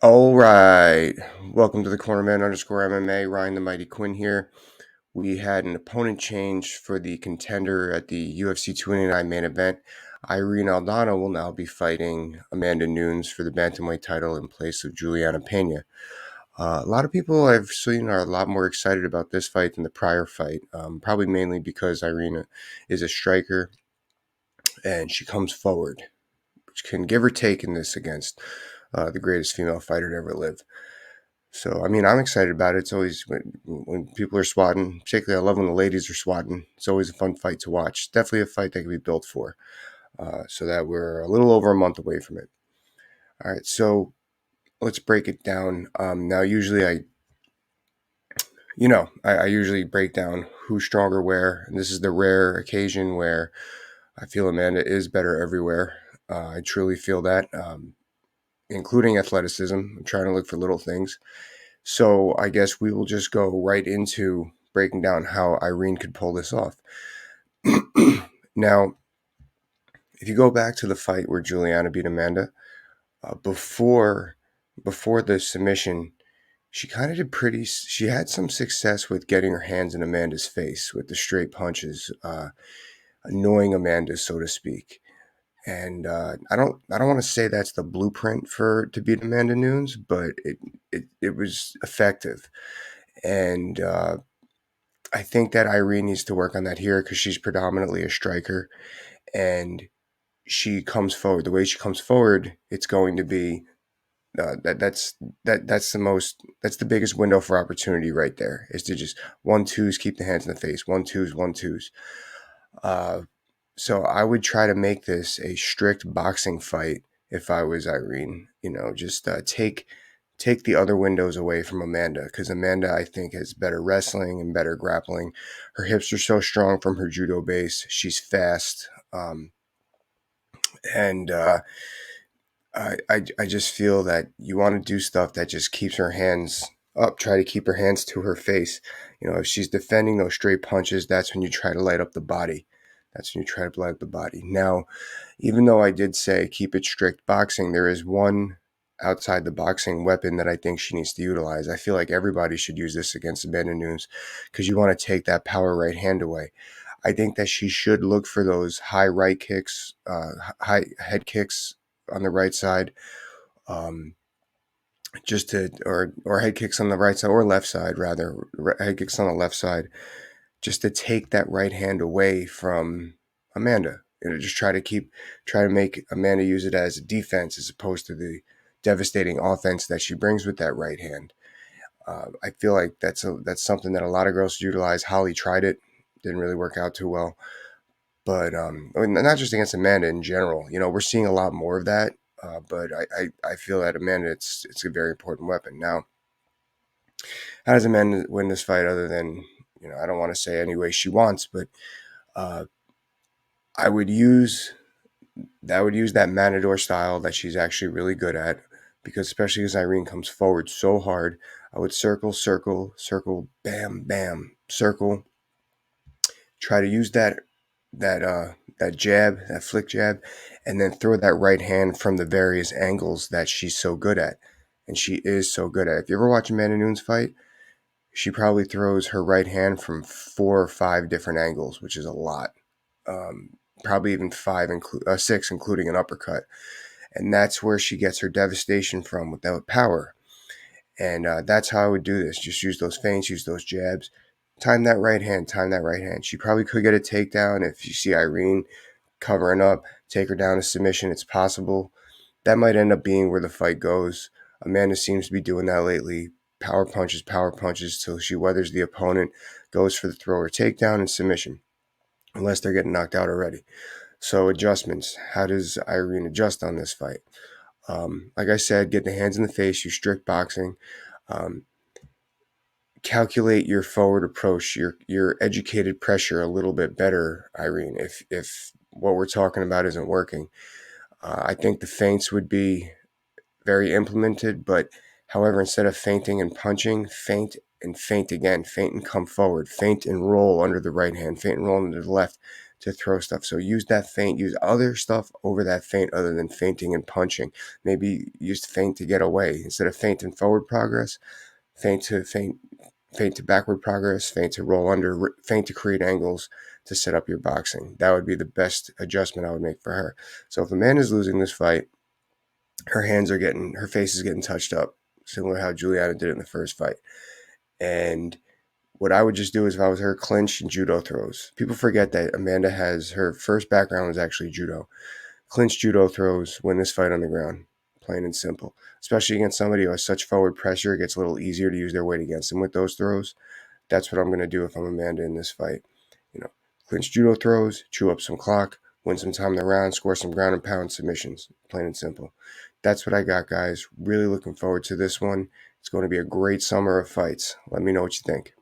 All right. Welcome to the Cornerman _MMA. Ryan the Mighty Quinn here. We had an opponent change for the contender at the UFC 289 main event. Irene Aldana will now be fighting Amanda Nunes for the bantamweight title in place of Juliana Pena. A lot of people I've seen are a lot more excited about this fight than the prior fight, probably mainly because Irene is a striker and she comes forward, which can give or take in this against the greatest female fighter to ever live. So, I mean, I'm excited about it. It's always when people are swatting, particularly I love when the ladies are swatting. It's always a fun fight to watch. Definitely a fight that can be built for. So that we're a little over a month away from it. All right, so let's break it down. Now, usually I usually break down who's stronger where. And this is the rare occasion where I feel Amanda is better everywhere. I truly feel that, including athleticism. I'm trying to look for little things. So I guess we will just go right into breaking down how Irene could pull this off. Now, if you go back to the fight where Juliana beat Amanda, before the submission, she kind of did pretty. She had some success with getting her hands in Amanda's face with the straight punches, annoying Amanda, so to speak. And I don't want to say that's the blueprint to beat Amanda Nunes, but it was effective. And I think that Irene needs to work on that here because she's predominantly a striker, and she comes forward. The way she comes forward, it's going to be that's the biggest window for opportunity right there. Is to just 1-2s, keep the hands in the face, 1-2s, 1-2s. So I would try to make this a strict boxing fight if I was Irene. Just take the other windows away from Amanda, because Amanda, I think, has better wrestling and better grappling. Her hips are so strong from her judo base. She's fast. And I just feel that you want to do stuff that just keeps her hands up. Try to keep her hands to her face. If she's defending those straight punches, that's when you try to light up the body. Now, even though I did say keep it strict boxing, there is one outside the boxing weapon that I think she needs to utilize. I feel like everybody should use this against Amanda Nunes because you want to take that power right hand away. I think that she should look for those high right kicks, high head kicks on the right side, or head kicks on the right side or left side rather, head kicks on the left side, just to take that right hand away from Amanda. Just try to make Amanda use it as a defense as opposed to the devastating offense that she brings with that right hand. I feel like that's something that a lot of girls utilize. Holly tried it, didn't really work out too well. But not just against Amanda in general. We're seeing a lot more of that. But I feel that Amanda, it's a very important weapon. Now, how does Amanda win this fight other than, I don't want to say any way she wants, but I would use that matador style that she's actually really good at, because especially as Irene comes forward so hard, I would circle, circle, circle, bam, bam, circle. Try to use that jab, that flick jab, and then throw that right hand from the various angles that she's so good at. And she is so good at. If you ever watch Amanda Nunes fight, she probably throws her right hand from 4 or 5 different angles, which is a lot. Probably even 6, including an uppercut. And that's where she gets her devastation from, without power. And that's how I would do this. Just use those feints, use those jabs. Time that right hand. She probably could get a takedown if you see Irene covering up, take her down to submission. It's possible. That might end up being where the fight goes. Amanda seems to be doing that lately. Power punches till she weathers the opponent, goes for the throw or takedown and submission, unless they're getting knocked out already. So adjustments. How does Irene adjust on this fight? Like I said, get the hands in the face, use strict boxing. Calculate your forward approach, your educated pressure a little bit better, Irene, if what we're talking about isn't working. I think the feints would be very implemented, but however, instead of feinting and punching, feint and feint again, feint and come forward, feint and roll under the right hand, feint and roll under the left to throw stuff. So use that feint, use other stuff over that feint other than feinting and punching. Maybe use feint to get away. Instead of feint and forward progress, feint to backward progress, feint to roll under, feint to create angles to set up your boxing. That would be the best adjustment I would make for her. So if Amanda's losing this fight, her face is getting touched up, similar to how Juliana did it in the first fight. And what I would just do is, if I was her, clinch and judo throws. People forget that Amanda her first background was actually judo. Clinch judo throws win this fight on the ground, plain and simple. Especially against somebody who has such forward pressure, it gets a little easier to use their weight against them with those throws. That's what I'm going to do if I'm Amanda in this fight. Clinch judo throws, chew up some clock, win some time in the round, score some ground and pound submissions, plain and simple. That's what I got, guys. Really looking forward to this one. It's going to be a great summer of fights. Let me know what you think.